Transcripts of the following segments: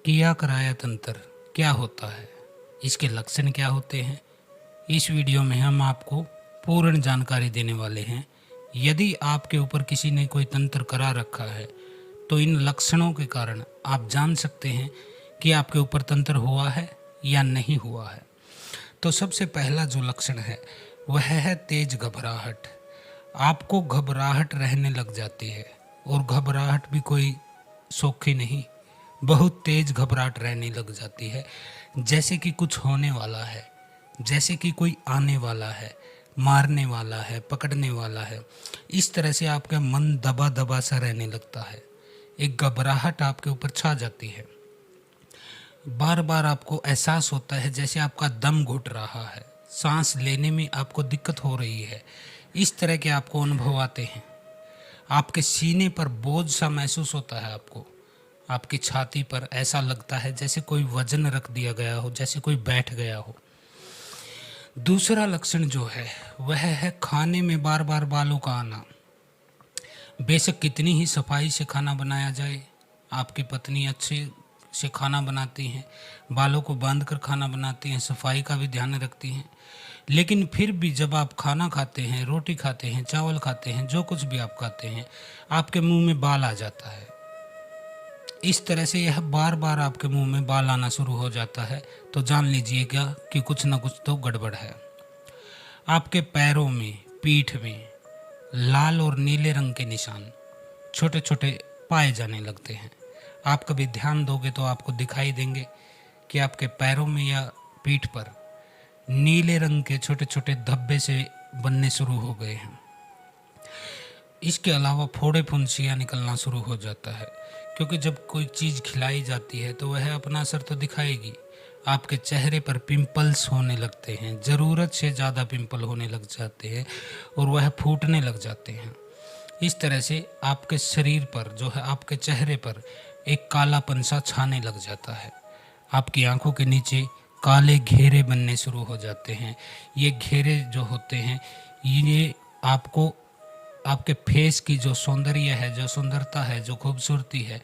किया कराया तंत्र क्या होता है, इसके लक्षण क्या होते हैं, इस वीडियो में हम आपको पूर्ण जानकारी देने वाले हैं। यदि आपके ऊपर किसी ने कोई तंत्र करा रखा है तो इन लक्षणों के कारण आप जान सकते हैं कि आपके ऊपर तंत्र हुआ है या नहीं हुआ है। तो सबसे पहला जो लक्षण है वह है तेज घबराहट। आपको घबराहट रहने लग जाती है, और घबराहट भी कोई सौखी नहीं, बहुत तेज घबराहट रहने लग जाती है, जैसे कि कुछ होने वाला है, जैसे कि कोई आने वाला है, मारने वाला है, पकड़ने वाला है। इस तरह से आपका मन दबा दबा सा रहने लगता है, एक घबराहट आपके ऊपर छा जाती है। बार बार आपको एहसास होता है जैसे आपका दम घुट रहा है, सांस लेने में आपको दिक्कत हो रही है। इस तरह के आपको अनुभव आते हैं। आपके सीने पर बोझ सा महसूस होता है आपको, आपकी छाती पर ऐसा लगता है जैसे कोई वजन रख दिया गया हो, जैसे कोई बैठ गया हो। दूसरा लक्षण जो है वह है खाने में बार बार बालों का आना। बेशक कितनी ही सफाई से खाना बनाया जाए, आपकी पत्नी अच्छे से खाना बनाती हैं, बालों को बांध कर खाना बनाती हैं, सफाई का भी ध्यान रखती हैं, लेकिन फिर भी जब आप खाना खाते हैं, रोटी खाते हैं, चावल खाते हैं, जो कुछ भी आप खाते हैं, आपके मुंह में बाल आ जाता है। इस तरह से यह बार बार आपके मुंह में बाल आना शुरू हो जाता है, तो जान लीजिएगा कि कुछ ना कुछ तो गड़बड़ है। आपके पैरों में, पीठ में लाल और नीले रंग के निशान छोटे छोटे पाए जाने लगते हैं। आप कभी ध्यान दोगे तो आपको दिखाई देंगे कि आपके पैरों में या पीठ पर नीले रंग के छोटे छोटे धब्बे से बनने शुरू हो गए हैं। इसके अलावा फोड़े फुंसियाँ निकलना शुरू हो जाता है, क्योंकि जब कोई चीज़ खिलाई जाती है तो वह अपना असर तो दिखाएगी। आपके चेहरे पर पिंपल्स होने लगते हैं, ज़रूरत से ज़्यादा पिंपल होने लग जाते हैं और वह फूटने लग जाते हैं। इस तरह से आपके शरीर पर जो है, आपके चेहरे पर एक कालापन सा छाने लग जाता है। आपकी आंखों के नीचे काले घेरे बनने शुरू हो जाते हैं। ये घेरे जो होते हैं, ये आपको आपके फेस की जो सौंदर्य है, जो सुंदरता है, जो खूबसूरती है,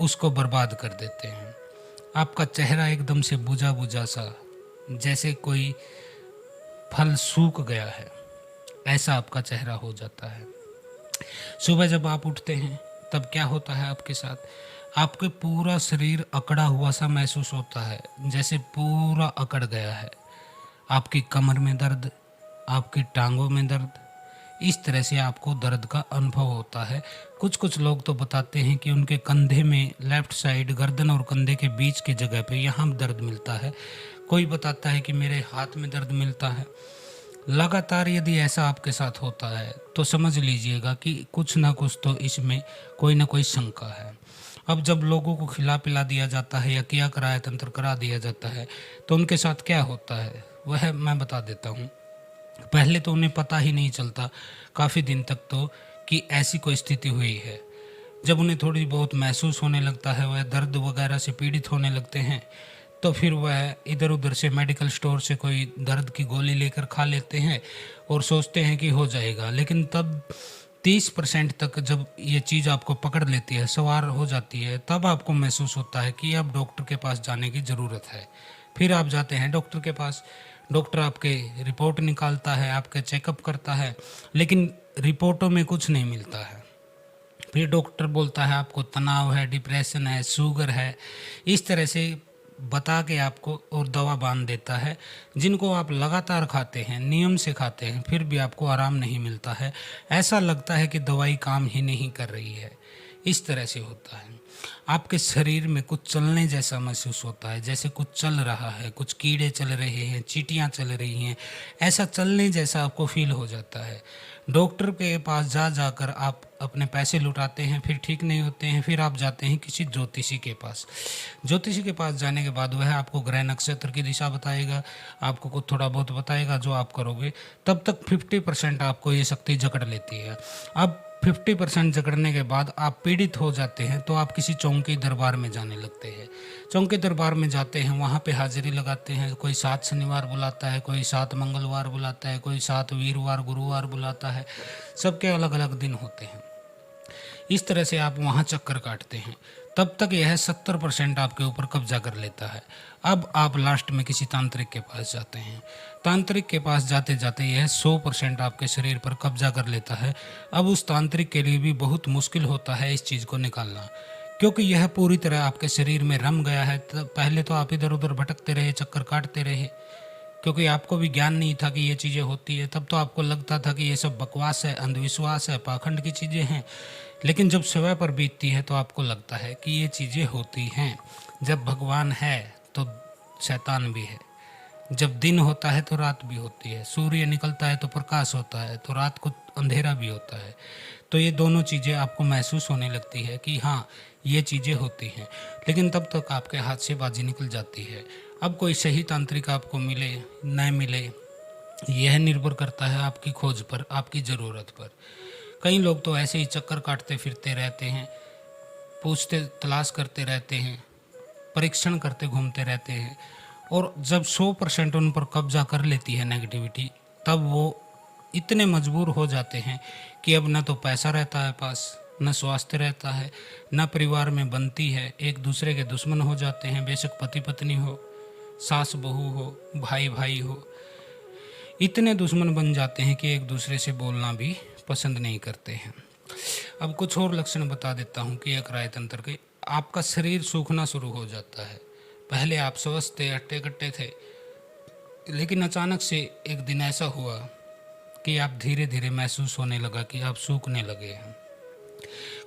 उसको बर्बाद कर देते हैं। आपका चेहरा एकदम से बुझा बुझा सा, जैसे कोई फल सूख गया है, ऐसा आपका चेहरा हो जाता है। सुबह जब आप उठते हैं तब क्या होता है आपके साथ, आपके पूरा शरीर अकड़ा हुआ सा महसूस होता है, जैसे पूरा अकड़ गया है। आपकी कमर में दर्द, आपकी टांगों में दर्द, इस तरह से आपको दर्द का अनुभव होता है। कुछ कुछ लोग तो बताते हैं कि उनके कंधे में, लेफ्ट साइड गर्दन और कंधे के बीच की जगह पे यहाँ दर्द मिलता है। कोई बताता है कि मेरे हाथ में दर्द मिलता है। लगातार यदि ऐसा आपके साथ होता है तो समझ लीजिएगा कि कुछ ना कुछ तो इसमें कोई ना कोई शंका है। अब जब लोगों को खिला पिला दिया जाता है या किया कराया तंत्र करा दिया जाता है तो उनके साथ क्या होता है वह मैं बता देता हूँ। पहले तो उन्हें पता ही नहीं चलता काफ़ी दिन तक तो कि ऐसी कोई स्थिति हुई है। जब उन्हें थोड़ी बहुत महसूस होने लगता है, वह दर्द वगैरह से पीड़ित होने लगते हैं, तो फिर वह इधर उधर से मेडिकल स्टोर से कोई दर्द की गोली लेकर खा लेते हैं और सोचते हैं कि हो जाएगा। लेकिन तब 30% तक जब ये चीज़ आपको पकड़ लेती है, सवार हो जाती है, तब आपको महसूस होता है कि अब डॉक्टर के पास जाने की ज़रूरत है। फिर आप जाते हैं डॉक्टर के पास। डॉक्टर आपके रिपोर्ट निकालता है, आपके चेकअप करता है, लेकिन रिपोर्टों में कुछ नहीं मिलता है। फिर डॉक्टर बोलता है आपको तनाव है, डिप्रेशन है, शुगर है, इस तरह से बता के आपको और दवा बांध देता है, जिनको आप लगातार खाते हैं, नियम से खाते हैं, फिर भी आपको आराम नहीं मिलता है। ऐसा लगता है कि दवाई काम ही नहीं कर रही है। इस तरह से होता है। आपके शरीर में कुछ चलने जैसा महसूस होता है, जैसे कुछ चल रहा है, कुछ कीड़े चल रहे हैं, चींटियाँ चल रही हैं, ऐसा चलने जैसा आपको फील हो जाता है। डॉक्टर के पास जा जाकर आप अपने पैसे लुटाते हैं, फिर ठीक नहीं होते हैं, फिर आप जाते हैं किसी ज्योतिषी के पास। ज्योतिषी के पास जाने के बाद वह आपको ग्रह नक्षत्र की दिशा बताएगा, आपको कुछ थोड़ा बहुत बताएगा जो आप करोगे। तब तक 50% आपको ये शक्ति जकड़ लेती है। अब 50% जकड़ने के बाद आप पीड़ित हो जाते हैं तो आप किसी चौंकी दरबार में जाने लगते हैं। चौंकी दरबार में जाते हैं, वहाँ पे हाजिरी लगाते हैं। कोई 7 शनिवार बुलाता है, कोई 7 मंगलवार बुलाता है, कोई 7 वीरवार गुरुवार बुलाता है। सबके अलग अलग दिन होते हैं। इस तरह से आप वहाँ चक्कर काटते हैं। तब तक यह 70% आपके ऊपर कब्जा कर लेता है। अब आप लास्ट में किसी तांत्रिक के पास जाते हैं। तांत्रिक के पास जाते जाते यह 100% आपके शरीर पर कब्जा कर लेता है। अब उस तांत्रिक के लिए भी बहुत मुश्किल होता है इस चीज़ को निकालना, क्योंकि यह पूरी तरह आपके शरीर में रम गया है। पहले तो आप इधर उधर भटकते रहे, चक्कर काटते रहे, क्योंकि आपको भी ज्ञान नहीं था कि ये चीज़ें होती है। तब तो आपको लगता था कि ये सब बकवास है, अंधविश्वास है, पाखंड की चीज़ें हैं। लेकिन जब समय पर बीतती है तो आपको लगता है कि ये चीज़ें होती हैं। जब भगवान है तो शैतान भी है, जब दिन होता है तो रात भी होती है, सूर्य निकलता है तो प्रकाश होता है, तो रात को अंधेरा भी होता है। तो ये दोनों चीज़ें आपको महसूस होने लगती है कि हाँ, ये चीज़ें होती हैं। लेकिन तब तक आपके हाथ से बाजी निकल जाती है। अब कोई सही तांत्रिक आपको मिले न मिले, यह निर्भर करता है आपकी खोज पर, आपकी ज़रूरत पर। कई लोग तो ऐसे ही चक्कर काटते फिरते रहते हैं, पूछते तलाश करते रहते हैं, परीक्षण करते घूमते रहते हैं, और जब 100% उन पर कब्जा कर लेती है नेगेटिविटी, तब वो इतने मजबूर हो जाते हैं कि अब न तो पैसा रहता है पास, न स्वास्थ्य रहता है, न परिवार में बनती है, एक दूसरे के दुश्मन हो जाते हैं। बेशक पति पत्नी हो, सास बहू हो, भाई भाई हो, इतने दुश्मन बन जाते हैं कि एक दूसरे से बोलना भी पसंद नहीं करते हैं। अब कुछ और लक्षण बता देता हूँ कि एक राय तंत्र के। आपका शरीर सूखना शुरू हो जाता है। पहले आप स्वस्थ थे, हट्टे कट्टे थे, लेकिन अचानक से एक दिन ऐसा हुआ कि आप धीरे धीरे महसूस होने लगा कि आप सूखने लगे हैं।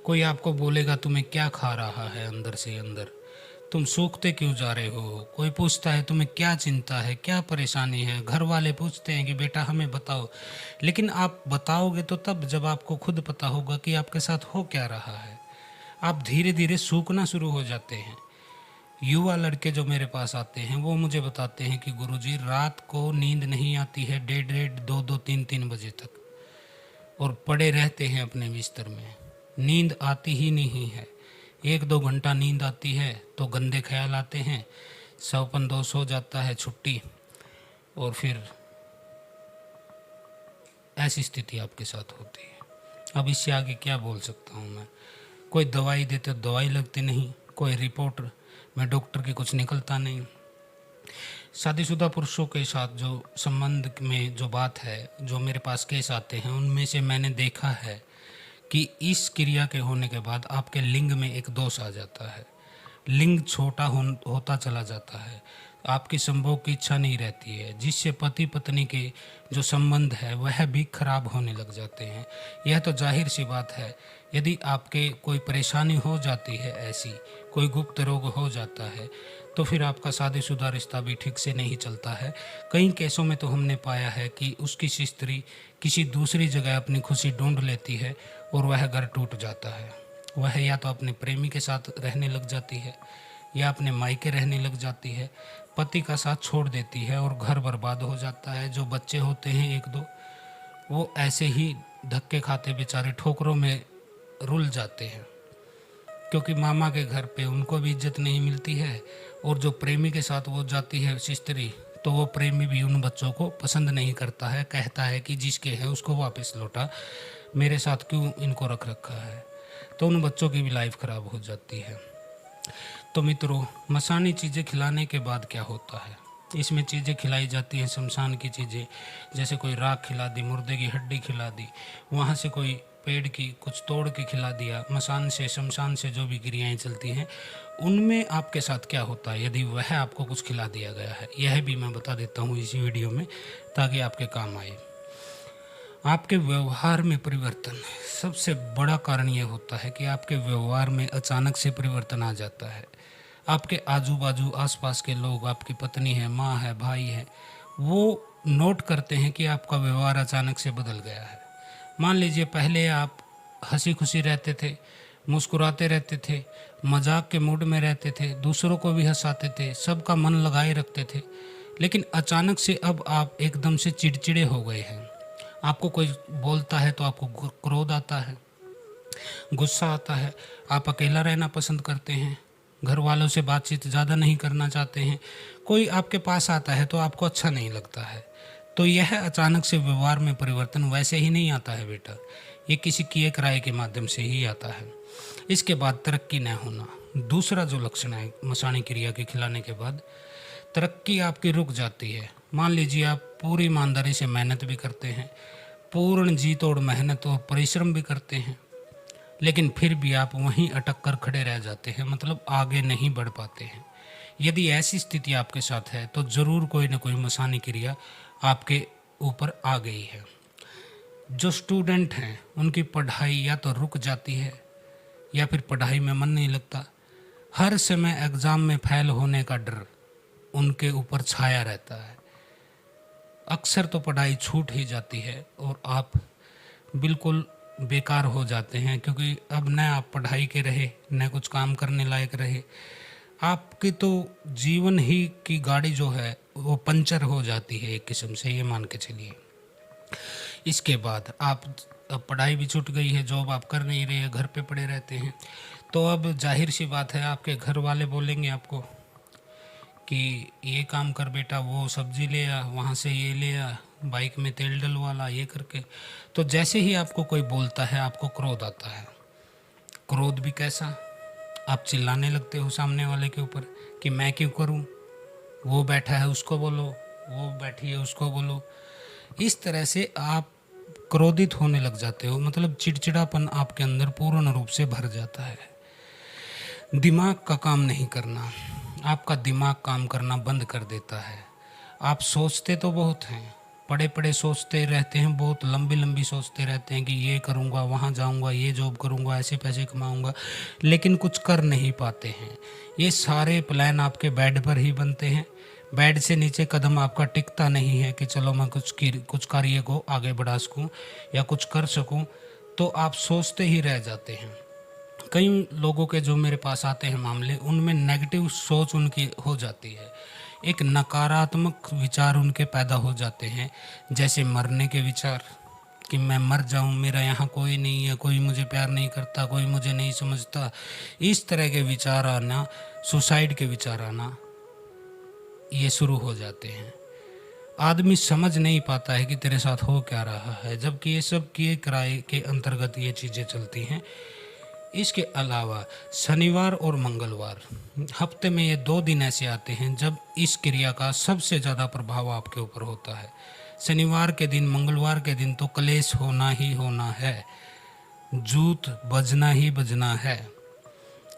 कोई आपको बोलेगा तुम्हें क्या खा रहा है अंदर से अंदर, तुम सूखते क्यों जा रहे हो। कोई पूछता है तुम्हें क्या चिंता है, क्या परेशानी है। घर वाले पूछते हैं कि बेटा हमें बताओ, लेकिन आप बताओगे तो तब जब आपको खुद पता होगा कि आपके साथ हो क्या रहा है। आप धीरे धीरे सूखना शुरू हो जाते हैं। युवा लड़के जो मेरे पास आते हैं वो मुझे बताते हैं कि गुरुजी रात को नींद नहीं आती है, 1:30, 2-2, 3-3 बजे तक, और पड़े रहते हैं अपने बिस्तर में। नींद आती ही नहीं है। 1-2 घंटा नींद आती है तो गंदे ख्याल आते हैं, सौपन दोष हो जाता है, छुट्टी, और फिर ऐसी स्थिति आपके साथ होती है। अब इससे आगे क्या बोल सकता हूँ मैं। कोई दवाई देते तो दवाई लगती नहीं, कोई रिपोर्ट में डॉक्टर की कुछ निकलता नहीं। शादीशुदा पुरुषों के साथ जो संबंध में जो बात है, जो मेरे पास केस आते हैं, उनमें से मैंने देखा है कि इस क्रिया के होने के बाद आपके लिंग में एक दोष आ जाता है। लिंग छोटा होता चला जाता है, आपकी संभोग की इच्छा नहीं रहती है, जिससे पति पत्नी के जो संबंध है वह भी खराब होने लग जाते हैं। यह तो जाहिर सी बात है। यदि आपके कोई परेशानी हो जाती है, ऐसी कोई गुप्त रोग हो जाता है, तो फिर आपका शादीशुदा रिश्ता भी ठीक से नहीं चलता है। कई केसों में तो हमने पाया है कि उसकी स्त्री किसी दूसरी जगह अपनी खुशी ढूंढ लेती है और वह घर टूट जाता है। वह या तो अपने प्रेमी के साथ रहने लग जाती है या अपने मायके रहने लग जाती है, पति का साथ छोड़ देती है और घर बर्बाद हो जाता है। जो बच्चे होते हैं 1-2, वो ऐसे ही धक्के खाते बेचारे ठोकरों में रुल जाते हैं, क्योंकि मामा के घर पे उनको भी इज्जत नहीं मिलती है, और जो प्रेमी के साथ वो जाती है स्त्री, तो वो प्रेमी भी उन बच्चों को पसंद नहीं करता है, कहता है कि जिसके है उसको वापस लौटा, मेरे साथ क्यों इनको रख रखा है। तो उन बच्चों की भी लाइफ ख़राब हो जाती है। तो मित्रों, मसानी चीज़ें खिलाने के बाद क्या होता है, इसमें चीज़ें खिलाई जाती हैं शमशान की चीज़ें, जैसे कोई राख खिला दी, मुर्दे की हड्डी खिला दी, वहाँ से कोई पेड़ की कुछ तोड़ के खिला दिया। मसान से, शमशान से जो भी क्रियाएँ चलती हैं, उनमें आपके साथ क्या होता है यदि वह आपको कुछ खिला दिया गया है, यह भी मैं बता देता हूँ इसी वीडियो में, ताकि आपके काम आए। आपके व्यवहार में परिवर्तन, सबसे बड़ा कारण यह होता है कि आपके व्यवहार में अचानक से परिवर्तन आ जाता है। आपके आजू बाजू आसपास के लोग, आपकी पत्नी है, माँ है, भाई है, वो नोट करते हैं कि आपका व्यवहार अचानक से बदल गया है। मान लीजिए पहले आप हंसी खुशी रहते थे, मुस्कुराते रहते थे, मजाक के मूड में रहते थे, दूसरों को भी हंसाते थे, सबका मन लगाए रखते थे, लेकिन अचानक से अब आप एकदम से चिड़चिड़े हो गए हैं। आपको कोई बोलता है तो आपको क्रोध आता है, गुस्सा आता है, आप अकेला रहना पसंद करते हैं, घर वालों से बातचीत ज़्यादा नहीं करना चाहते हैं, कोई आपके पास आता है तो आपको अच्छा नहीं लगता है। तो यह अचानक से व्यवहार में परिवर्तन वैसे ही नहीं आता है बेटा, ये किसी किए कराए के माध्यम से ही आता है। इसके बाद तरक्की न होना, दूसरा जो लक्षण है मसाणी क्रिया के खिलाने के बाद, तरक्की आपकी रुक जाती है। मान लीजिए आप पूरी ईमानदारी से मेहनत भी करते हैं, पूर्ण जी तोड़ मेहनत और परिश्रम भी करते हैं, लेकिन फिर भी आप वहीं अटक कर खड़े रह जाते हैं, मतलब आगे नहीं बढ़ पाते हैं। यदि ऐसी स्थिति आपके साथ है तो ज़रूर कोई ना कोई मसाणी क्रिया आपके ऊपर आ गई है। जो स्टूडेंट हैं उनकी पढ़ाई या तो रुक जाती है या फिर पढ़ाई में मन नहीं लगता। हर समय एग्ज़ाम में फेल होने का डर उनके ऊपर छाया रहता है। अक्सर तो पढ़ाई छूट ही जाती है और आप बिल्कुल बेकार हो जाते हैं, क्योंकि अब न आप पढ़ाई के रहे न कुछ काम करने लायक रहे। आपकी तो जीवन ही की गाड़ी जो है वो पंचर हो जाती है एक किस्म से, ये मान के चलिए। इसके बाद आप, अब पढ़ाई भी छूट गई है, जॉब आप कर नहीं रहे, घर पे पड़े रहते हैं, तो अब जाहिर सी बात है आपके घर वाले बोलेंगे आपको कि ये काम कर बेटा, वो सब्जी ले आ, वहाँ से ये ले आ, बाइक में तेल डलवा ला, ये करके। तो जैसे ही आपको कोई बोलता है आपको क्रोध आता है। क्रोध भी कैसा, आप चिल्लाने लगते हो सामने वाले के ऊपर कि मैं क्यों करूं, वो बैठा है उसको बोलो, वो बैठी है उसको बोलो। इस तरह से आप क्रोधित होने लग जाते हो, मतलब चिड़चिड़ापन आपके अंदर पूर्ण रूप से भर जाता है। दिमाग का काम नहीं करना, आपका दिमाग काम करना बंद कर देता है। आप सोचते तो बहुत हैं, पड़े पड़े सोचते रहते हैं, बहुत लंबी लंबी सोचते रहते हैं कि ये करूँगा, वहाँ जाऊँगा, ये जॉब करूँगा, ऐसे पैसे कमाऊँगा, लेकिन कुछ कर नहीं पाते हैं। ये सारे प्लान आपके बेड पर ही बनते हैं। बेड से नीचे कदम आपका टिकता नहीं है कि चलो मैं कुछ कार्य को आगे बढ़ा सकूँ या कुछ कर सकूँ, तो आप सोचते ही रह जाते हैं। कई लोगों के जो मेरे पास आते हैं मामले, उनमें नेगेटिव सोच उनकी हो जाती है, एक नकारात्मक विचार उनके पैदा हो जाते हैं, जैसे मरने के विचार कि मैं मर जाऊं, मेरा यहाँ कोई नहीं है, कोई मुझे प्यार नहीं करता, कोई मुझे नहीं समझता। इस तरह के विचार आना, सुसाइड के विचार आना, ये शुरू हो जाते हैं। आदमी समझ नहीं पाता है कि तेरे साथ हो क्या रहा है, जबकि ये सब किए कराए के अंतर्गत ये चीज़ें चलती हैं। इसके अलावा शनिवार और मंगलवार, हफ्ते में ये 2 दिन ऐसे आते हैं जब इस क्रिया का सबसे ज़्यादा प्रभाव आपके ऊपर होता है। शनिवार के दिन, मंगलवार के दिन तो कलेश होना ही होना है, जूत बजना ही बजना है।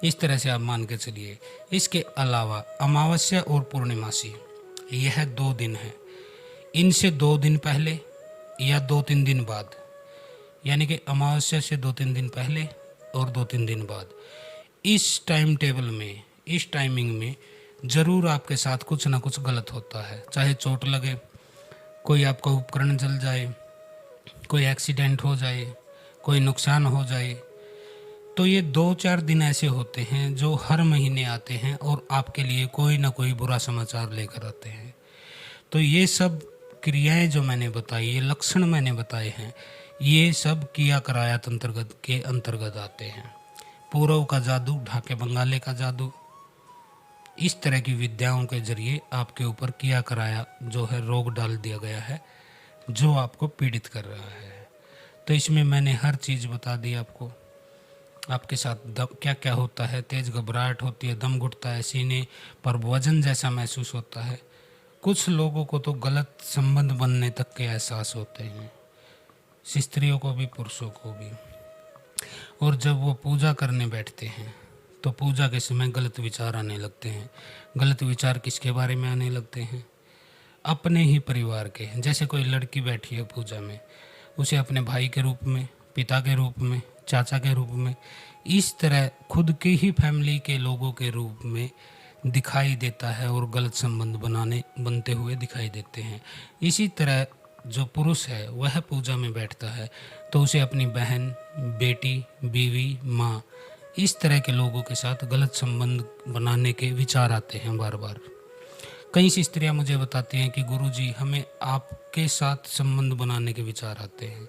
इस तरह से आप मान के चलिए। इसके अलावा अमावस्या और पूर्णिमासी, यह 2 दिन है। इनसे 2 दिन पहले या 2-3 दिन बाद, यानी कि अमावस्या से 2-3 दिन पहले और 2-3 दिन बाद, इस टाइम टेबल में, इस टाइमिंग में ज़रूर आपके साथ कुछ ना कुछ गलत होता है। चाहे चोट लगे, कोई आपका उपकरण जल जाए, कोई एक्सीडेंट हो जाए, कोई नुकसान हो जाए। तो ये 2-4 दिन ऐसे होते हैं जो हर महीने आते हैं और आपके लिए कोई ना कोई बुरा समाचार लेकर आते हैं। तो ये सब क्रियाएं जो मैंने बताई, ये लक्षण मैंने बताए हैं, ये सब किया कराया तंत्र के अंतर्गत आते हैं। पूर्व का जादू, ढाके बंगाले का जादू, इस तरह की विद्याओं के जरिए आपके ऊपर किया कराया जो है रोग डाल दिया गया है, जो आपको पीड़ित कर रहा है। तो इसमें मैंने हर चीज़ बता दी आपको। आपके साथ क्या क्या होता है, तेज़ घबराहट होती है, दम घुटता है, सीने पर वजन जैसा महसूस होता है। कुछ लोगों को तो गलत संबंध बनने तक के एहसास होते हैं, स्त्रियों को भी पुरुषों को भी। और जब वो पूजा करने बैठते हैं तो पूजा के समय गलत विचार आने लगते हैं। गलत विचार किसके बारे में आने लगते हैं? अपने ही परिवार के। जैसे कोई लड़की बैठी है पूजा में, उसे अपने भाई के रूप में, पिता के रूप में, चाचा के रूप में, इस तरह खुद के ही फैमिली के लोगों के रूप में दिखाई देता है और गलत संबंध बनते हुए दिखाई देते हैं। इसी तरह जो पुरुष है वह पूजा में बैठता है तो उसे अपनी बहन, बेटी, बीवी, माँ, इस तरह के लोगों के साथ गलत संबंध बनाने के विचार आते हैं बार बार। कई स्त्रियां मुझे बताती हैं कि गुरुजी हमें आपके साथ संबंध बनाने के विचार आते हैं।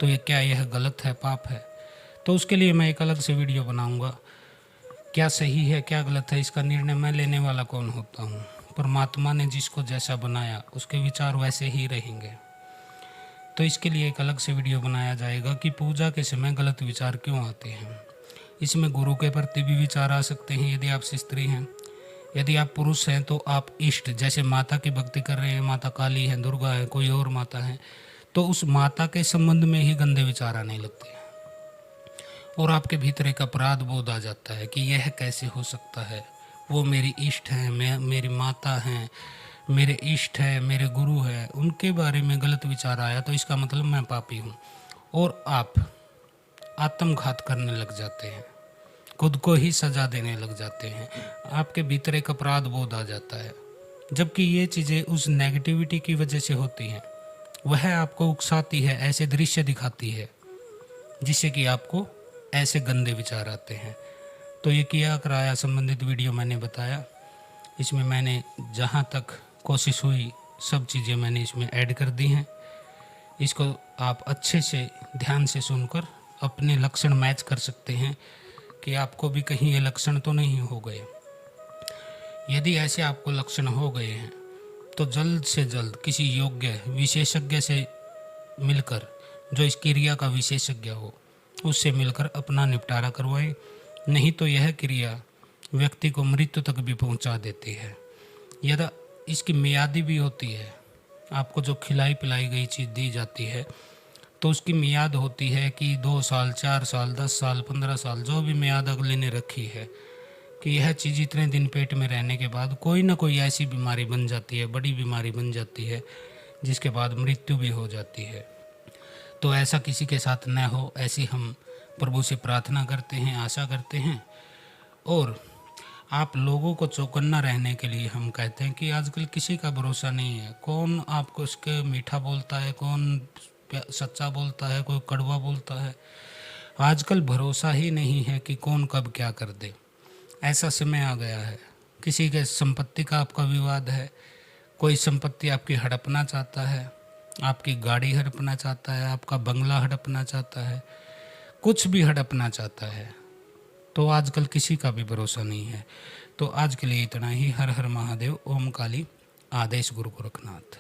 तो ये क्या, यह गलत है, पाप है? तो उसके लिए मैं एक अलग से वीडियो बनाऊंगा। क्या सही है, क्या गलत है, इसका निर्णय मैं लेने वाला कौन होता हूँ? परमात्मा ने जिसको जैसा बनाया उसके विचार वैसे ही रहेंगे। तो इसके लिए एक अलग से वीडियो बनाया जाएगा कि पूजा के समय गलत विचार क्यों आते हैं। इसमें गुरु के प्रति भी विचार आ सकते हैं यदि आप स्त्री हैं। यदि आप पुरुष हैं तो आप इष्ट, जैसे माता की भक्ति कर रहे हैं, माता काली है, दुर्गा है, कोई और माता है, तो उस माता के संबंध में ही गंदे विचार आने लगते हैं और आपके भीतर एक अपराध बोध आ जाता है कि यह कैसे हो सकता है, वो मेरी इष्ट हैं, मेरी माता हैं, मेरे इष्ट है, मेरे गुरु है, उनके बारे में गलत विचार आया तो इसका मतलब मैं पापी हूँ। और आप आत्मघात करने लग जाते हैं, खुद को ही सजा देने लग जाते हैं, आपके भीतर एक अपराध बोध आ जाता है। जबकि ये चीज़ें उस नेगेटिविटी की वजह से होती हैं, वह आपको उकसाती है, ऐसे दृश्य दिखाती है जिससे कि आपको ऐसे गंदे विचार आते हैं। तो ये किया कराया संबंधित वीडियो मैंने बताया, इसमें मैंने जहाँ तक कोशिश हुई सब चीज़ें मैंने इसमें ऐड कर दी हैं। इसको आप अच्छे से ध्यान से सुनकर अपने लक्षण मैच कर सकते हैं कि आपको भी कहीं ये लक्षण तो नहीं हो गए। यदि ऐसे आपको लक्षण हो गए हैं तो जल्द से जल्द किसी योग्य विशेषज्ञ से मिलकर, जो इस क्रिया का विशेषज्ञ हो, उससे मिलकर अपना निपटारा करवाएं। नहीं तो यह क्रिया व्यक्ति को मृत्यु तक भी पहुंचा देती है। यदि इसकी मियादी भी होती है, आपको जो खिलाई पिलाई गई चीज़ दी जाती है तो उसकी मियाद होती है कि 2 साल, 4 साल, 10 साल, 15 साल, जो भी मियाद अगले ने रखी है कि यह चीज़ इतने दिन पेट में रहने के बाद कोई ना कोई ऐसी बीमारी बन जाती है, बड़ी बीमारी बन जाती है, जिसके बाद मृत्यु भी हो जाती है। तो ऐसा किसी के साथ न हो, ऐसी हम प्रभु से प्रार्थना करते हैं, आशा करते हैं। और आप लोगों को चौकन्ना रहने के लिए हम कहते हैं कि आजकल किसी का भरोसा नहीं है। कौन आपको उसके मीठा बोलता है, कौन सच्चा बोलता है, कोई कड़वा बोलता है। आजकल भरोसा ही नहीं है कि कौन कब क्या कर दे। ऐसा समय आ गया है। किसी के संपत्ति का आपका विवाद है, कोई संपत्ति आपकी हड़पना चाहता है, आपकी गाड़ी हड़पना चाहता है, आपका बंगला हड़पना चाहता है, कुछ भी हड़पना चाहता है, तो आजकल किसी का भी भरोसा नहीं है। तो आज के लिए इतना ही। हर हर महादेव। ओम काली। आदेश गुरु गोरखनाथ।